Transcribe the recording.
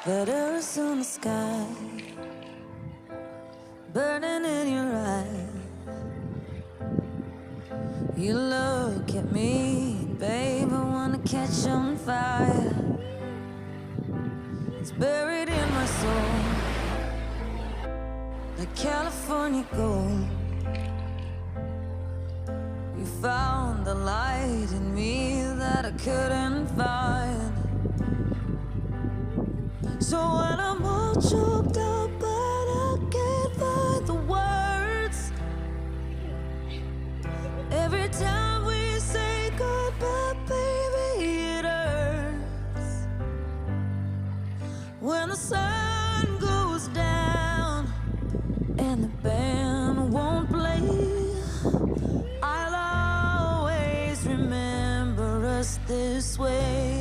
That Arizona sky burning in your eyes. You look at me, babe, I wanna catch on fire. It's buried in my soul, like California gold. You found the light in me that I couldn't find. So when I'm all choked up but I can't find the words, every time we say goodbye, baby, it hurts. When the sun goes down and the band won't play, I'll always remember us this way.